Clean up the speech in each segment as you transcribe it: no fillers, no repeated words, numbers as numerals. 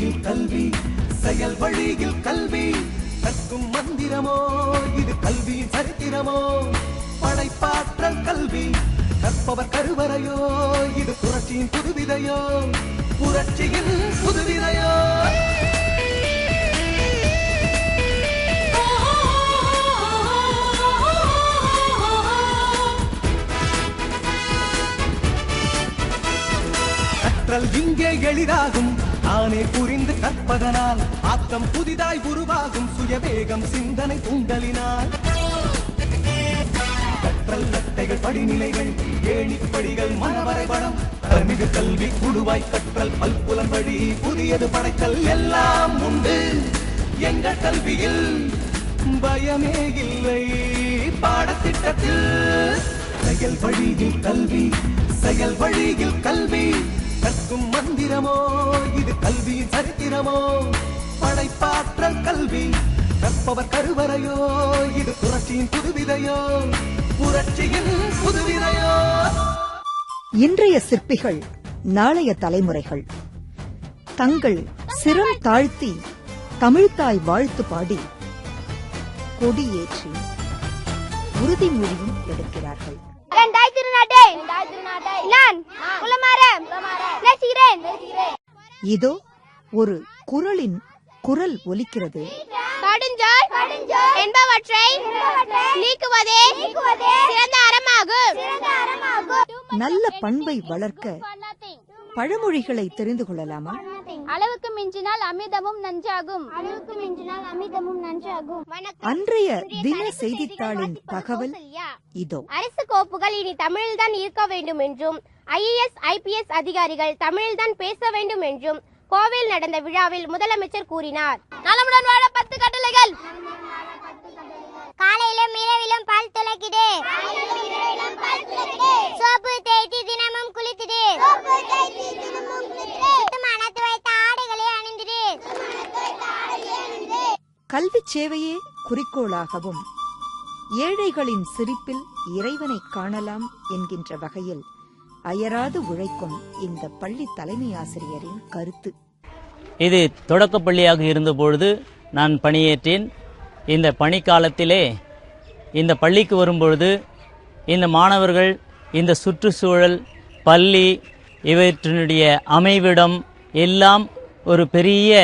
வழியில் கல்வி, செயல் வழியில் கல்வி, கற்கும் மந்திரமோ இது கல்வியின் சரித்திரமோ, படைப்பாற்றல் கல்வி, கற்பவர் கருவறையோ இது புரட்சியின் புதுவிதையோ, புரட்சியின் புதுவிதையோ. கற்றல் இங்கே எளிதாகும், தானே புரிந்து கற்பதனால் ஆக்கம் புதிதாய் உருவாகும், சுயவேகம் சிந்தனை தூண்டலினால். கற்றல் அட்டைகள் படிநிலைகள் ஏணிப்படிகள் மனவரைபடம், மிகு கல்வி குழுவாய் கற்றல் பல்புலன் வழி புதியது படைத்தல் எல்லாம் உண்டு எங்கள் கல்வியில், பயமே இல்லை பாடத்திட்டத்தில். செயல் வழியில் கல்வி, செயல் வழியில் கல்வி, கற்கும் மந்திரமோ இது கல்வியின் சரித்திரமோ, படைப்பாற்றல் கல்வி, கற்பவர் கருவறையோ இது புரட்சியின் புதுவிதையோ, புரட்சியின் புதுவிதையோ. இன்றைய சிற்பிகள் நாளைய தலைமுறைகள். தங்கள் சிரம் தாழ்த்தி தமிழ்த்தாய் வாழ்த்து பாடி கொடியேற்றி உறுதிமொழியும் எடுக்கிறார்கள். இதோ ஒரு குரலின் குரல் ஒலிக்கிறது. என்பவற்றை நீக்குவதே சிறந்த அறமாகும். நல்ல பண்பை வளர்க்க பழமொழிகளை தெரிந்து கொள்ளலாமா? அளவுக்கு மிஞ்சினால் அமிர்தமும் நஞ்சாகும். அளவுக்கு மிஞ்சினால் அமிர்தமும் நஞ்சாகும். அன்றைய தின செய்தித்தாளின் தகவல் இதோ. அரசு கோப்புகள் இனி தமிழில்தான் இருக்க வேண்டும் என்றும், IAS IPS அதிகாரிகள் தமிழில்தான் பேச வேண்டும் என்றும் கோவையில் நடந்த விழாவில் முதலமைச்சர் கூறினார். நலமுடன் வாழ 10 கட்டளைகள். காலையிலும் இரவிலும் பல் துலக்கிடு, சோப்பு தேய்த்து தினமும் குளித்திடு, சுத்தமான துவைத்த ஆடைகளை அணிந்திடு. கல்வி சேவையே குறிக்கோளாகவும் ஏழைகளின் சிரிப்பில் இறைவனை காணலாம் என்கின்ற வகையில் அயராது உழைக்கும் இந்த பள்ளி தலைமை ஆசிரியரின் கருத்து. இது தொடக்கப்பள்ளியாக இருந்தபொழுது நான் பணியேற்றேன். இந்த பணிக்காலத்திலே இந்த பள்ளிக்கு வரும்பொழுது இந்த மாணவர்கள், இந்த சுற்றுச்சூழல், பள்ளி இவற்றினுடைய அமைவிடம் எல்லாம் ஒரு பெரிய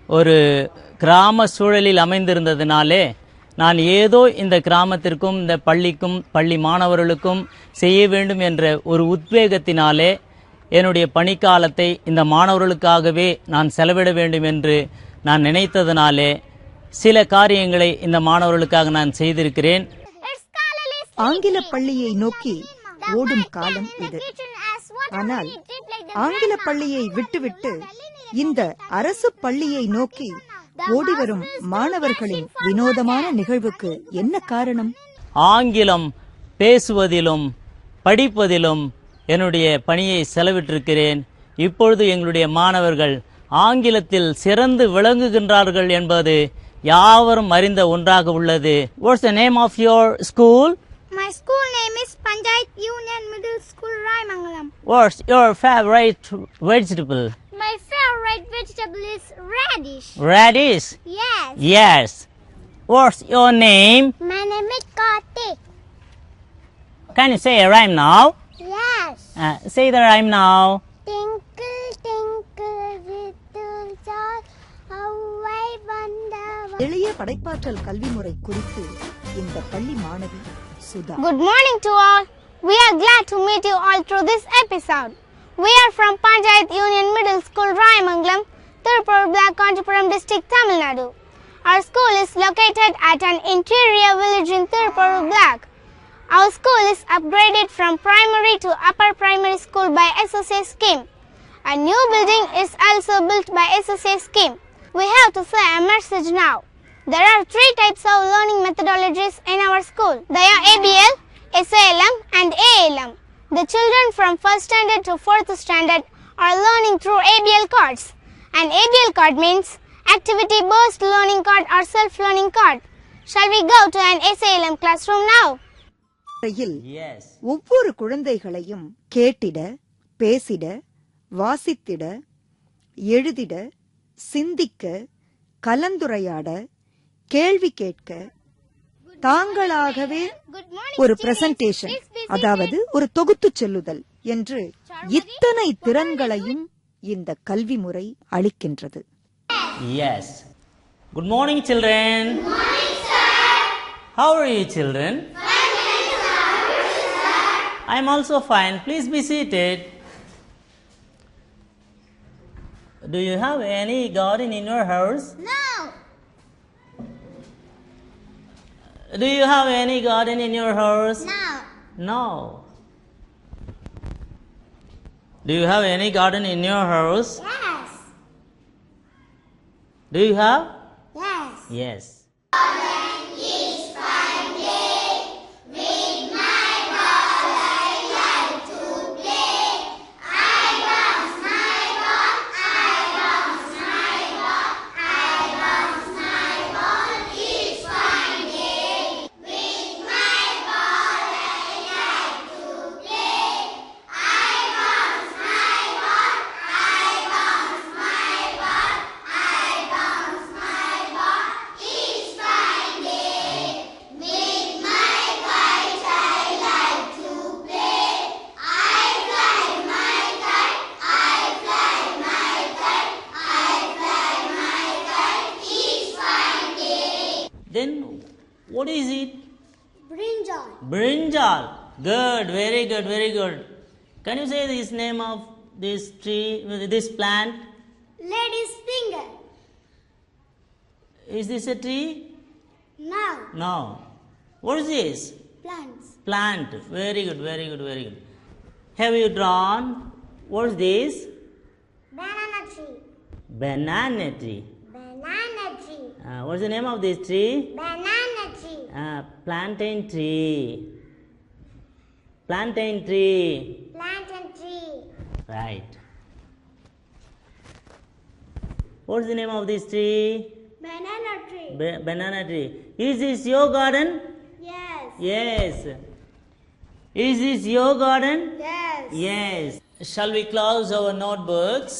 ஒரு கிராம சூழலில் அமைந்திருந்ததினாலே நான் ஏதோ இந்த கிராமத்திற்கும் இந்த பள்ளிக்கும் பள்ளி மாணவர்களுக்கும் செய்ய வேண்டும் என்ற ஒரு உத்வேகத்தினாலே என்னுடைய பணிக்காலத்தை இந்த மாணவர்களுக்காகவே நான் செலவிட வேண்டும் என்று நான் நினைத்ததினாலே சில காரியங்களை இந்த மாணவர்களுக்காக நான் செய்திருக்கிறேன். ஆங்கில பள்ளியை நோக்கி ஓடும் காலம் இது. ஆனால் ஆங்கில பள்ளியை விட்டுவிட்டு இந்த அரசு பள்ளியை நோக்கி ஓடிவரும் மாணவர்களின் வினோதமான நிகழ்வுக்கு என்ன காரணம்? ஆங்கிலம் பேசுவதிலும் படிப்பதிலும் என்னுடைய பணியை செலவிட்டிருக்கிறேன். இப்பொழுது எங்களுடைய மாணவர்கள் ஆங்கிலத்தில் சிறந்து விளங்குகின்றார்கள் என்பது யாவரும் அறிந்த ஒன்றாக உள்ளது. What's the name of your school? My school name is Panchayat Union Middle School, Raimangalam. What's your favorite vegetable? My favorite vegetable is radish. Radish? Yes. Yes. What's your name? My name is Karthik. Can you say a rhyme now? Yes. Say the rhyme now. Tinkle, tinkle, little star, how I wonder. எளிய படைப்பாற்றல் கல்வி முறை குறித்து இந்த பள்ளி மாணவி Sudha. Good morning to all. We are glad to meet you all through this episode. We are from Panchayat Union Middle School, Raimangalam, Tirupur Black, Kanchipuram district, Tamil Nadu. Our school is located at an interior village in Tirupur Black. Our school is upgraded from primary to upper primary school by SSA scheme. A new building is also built by SSA scheme. We have to say a message now. There are 3 types of learning methodologies in our school. They are ABL, SALM and ALM. The children from 1st standard to 4th standard are learning through ABL cards. An ABL card means activity based learning card or self learning card. Shall we go to an SALM classroom now? Yes. ஒவ்வொரு குழந்தைகளையும் கேட்டிட, பேசிட, வாசித்திட, எழுதிட, சிந்திக்க, கலந்துரையாட, கேள்வி கேட்க, தாங்களாகவே ஒரு பிரசன்டேஷன், அதாவது ஒரு தொகுத்துச் சொல்லுதல் என்று இத்தனை திறன்களையும் இந்த கல்வி முறை அளிக்கின்றது. Yes. Good morning, children. Good morning, sir. How are you, children? Fine, sir. I am also fine. Please be seated. Do you have any garden in your house? No. Do you have any garden in your house? No. No. Do you have any garden in your house? Yes. Do you have? Yes. Yes. Then what is it? Brinjal. Brinjal. Good, very good, very good. Can you say this name of this tree, this plant? Lady's finger. Is this a tree? No. No. What is this? Plants. Plant. Very good, very good, very good. Have you drawn? What is this? Banana tree. Banana tree. Banana tree. What's the name of this tree? Banana tree. Plantain tree. Plantain tree. Plantain tree. Right. What's the name of this tree? Banana tree. Banana tree. Is this your garden? Yes. Yes. Is this your garden? Yes. Yes. Shall we close our notebooks?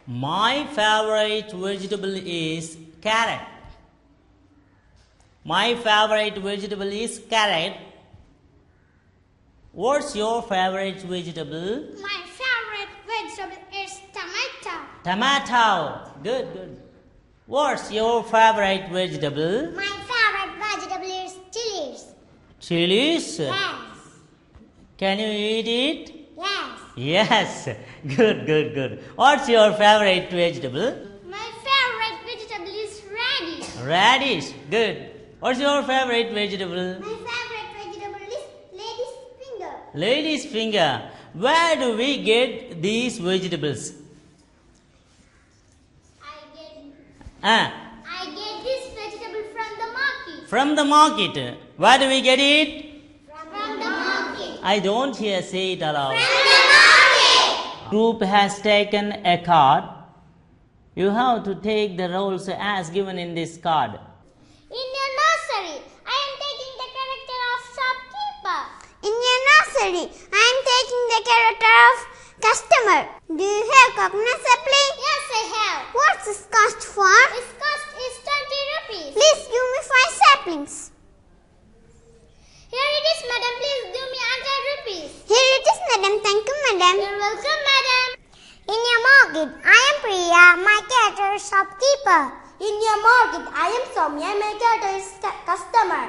My favorite vegetable is carrot. My favorite vegetable is carrot. What's your favorite vegetable? My favorite vegetable is tomato. Tomato. Good, good. What's your favorite vegetable? My favorite vegetable is chilies. Chilies. Yes. Can you eat it? Yes. Yes. Good, good, good. What's your favorite vegetable? My favorite vegetable is radish. Radish. Good. What's your favorite vegetable? My favorite vegetable is lady's finger. Lady's finger. Where do we get these vegetables? I get this vegetable from the market. From the market. Where do we get it? From the market. I don't hear. Say it aloud. From the market. Group has taken a card. You have to take the roles as given in this card. In your nursery, I am taking the character of shopkeeper. In your nursery, I am taking the character of customer. Do you have coconut sapling? Yes, I have. What's this cost for? Its cost is 20 rupees. Please give me 5 saplings. Here it is, madam. Please give me 100 rupees. Here it is, madam. Thank you, madam. You're welcome, madam. In your market, I am Priya. My character is shopkeeper. In your market, I am Soumya. My character is customer.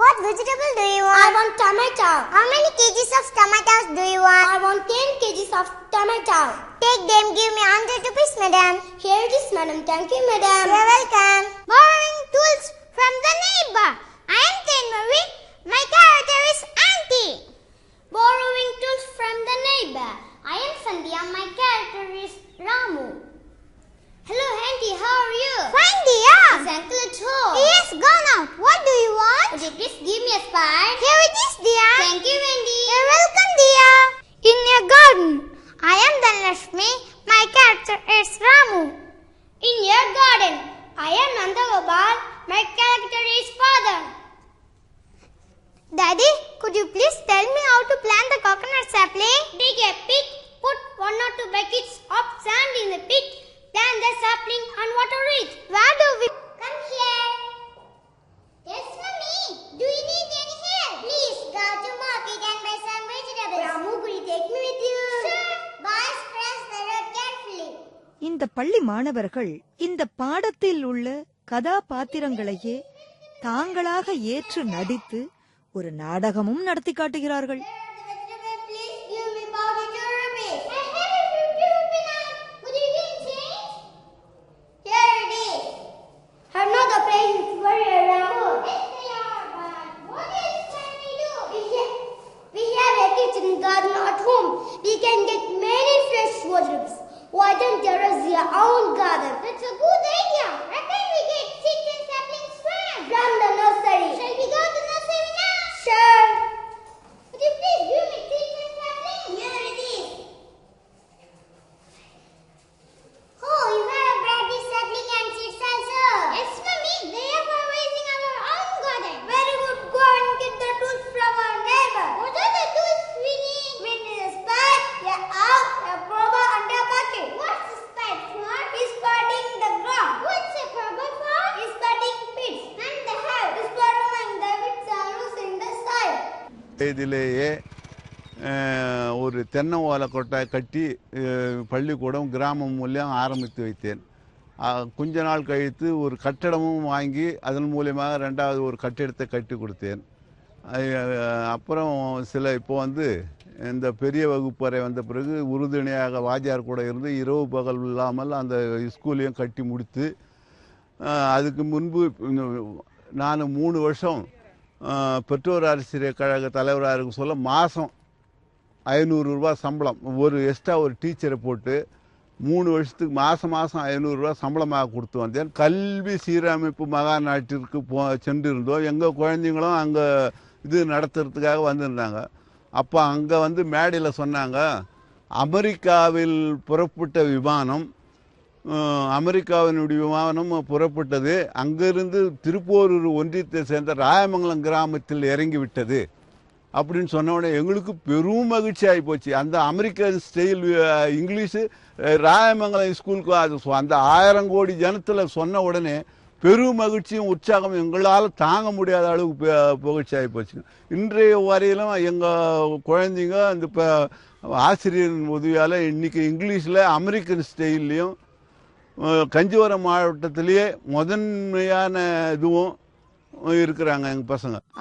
What vegetable do you want? I want tomato. How many kgs of tomatoes do you want? I want 10 kgs of tomato. Take them. Give me 100 rupees, madam. Here it is, madam. Thank you, madam. You're welcome. Borrowing tools from the neighbor. I am Tenmavi. My character is auntie. Borrowing tools from the neighbor. I am Sandhya. My character is Ramu. Hello, auntie. How are you? Fine, dear. Is uncle at home? He has gone out. What do you want? Would you please give me a spike? Here it is, dear. Thank you, auntie. You're welcome, dear. In your garden, I am Dhanlakshmi. My character is Ramu. In your garden, I am Nandagopal. My character is Father. Daddy, could you please tell me how to plant the coconut sapling? பள்ளி மாணவர்கள் இந்த பாடத்தில் உள்ள கதாபாத்திரங்களையே தாங்களாக ஏற்று நடித்து ஒரு நாடகமும் நடத்தி காட்டுகிறார்கள். Why don't you raise your own garden? That's a good idea. Why can't we get seeds and saplings from the nursery? Shall we go to nursery now? Sure. Would you please give me seeds and saplings? Here it is. Oh, you have a brandy sapling and seeds also. Yes, Mummy. They are for raising our own garden. Very good. Go and get the tools from our neighbor. What are the tools we need? We need a spade, a axe, a crowbar, and a bucket. What's the spade for? He's spading the ground. What's a crowbar for? He's spading pits. And the hoe is for moving the bits and losing the soil. இதிலேயே ஒரு தென்னை ஓலை கொட்டாய் கட்டி பள்ளிக்கூடம் கிராமம் மூலம் ஆரம்பித்து வைத்தேன். கொஞ்ச நாள் கழித்து ஒரு கட்டடமும் வாங்கி அதன் மூலியமாக ரெண்டாவது ஒரு கட்டிடத்தை கட்டி கொடுத்தேன். அப்புறம் இப்போ இந்த பெரிய வகுப்பறை வந்த பிறகு உறுதுணையாக வாத்தியார் கூட இருந்து இரவு பகல் இல்லாமல் அந்த ஸ்கூலையும் கட்டி முடித்து, அதுக்கு முன்பு நான் 3 வருஷம் பெற்றோர் ஆசிரியர் கழக தலைவராக இருக்க சொல்ல மாதம் 500 ரூபா சம்பளம் ஒரு எக்ஸ்ட்ரா ஒரு டீச்சரை போட்டு 3 வருஷத்துக்கு மாதம் 500 ரூபா சம்பளமாக கொடுத்து வந்தேன். கல்வி சீரமைப்பு மகாநாட்டிற்கு சென்றிருந்தோம். எங்கள் குழந்தைங்களும் அங்கே இது நடத்துறதுக்காக வந்திருந்தாங்க. அப்போ அங்கே மேடையில் சொன்னாங்க, அமெரிக்காவில் புறப்பட்ட விமானம் அமெரிக்காவினுடைய விமானம் புறப்பட்டது, அங்கிருந்து திருப்போரூர் ஒன்றியத்தை சேர்ந்த ராயமங்கலம் கிராமத்தில் இறங்கி விட்டது அப்படின்னு சொன்ன உடனே எங்களுக்கு பெரும் மகிழ்ச்சி ஆகி போச்சு. அந்த அமெரிக்கன் ஸ்டைல் இங்கிலீஷு ராயமங்கலம் ஸ்கூலுக்கு அந்த 1000 கோடி ஜனத்தில் சொன்ன உடனே பெரும் மகிழ்ச்சியும் உற்சாகம் எங்களால் தாங்க முடியாத அளவுக்கு மகிழ்ச்சி ஆகி போச்சு. இன்றைய வரையிலும் எங்கள் குழந்தைங்க அந்த ஆசிரியரின் உதவியால் இன்றைக்கி இங்கிலீஷில் அமெரிக்கன் ஸ்டைல்லையும் கஞ்சிவரம் மாவட்டத்திலேயே முதன்மையான இதுவும் இருக்கிறாங்க எங்கள் பசங்க.